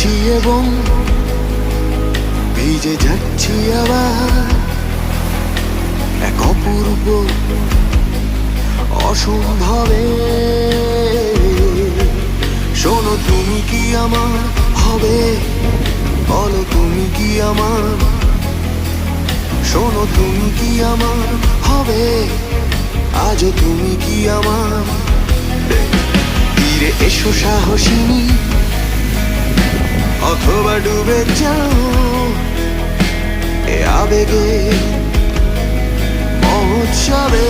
যাচ্ছি এবং ভিজে যাচ্ছি আবার এক অপূর্ব অসম্ভবে। শোনো তুমি কি আমার হবে, বলো তুমি কি আমার, শোনো তুমি কি আমার হবে, আজও তুমি কি আমার। তীরে এসো সাহসিনী, অথবা ডুবে যাও এ আবেগে মহোৎসবে।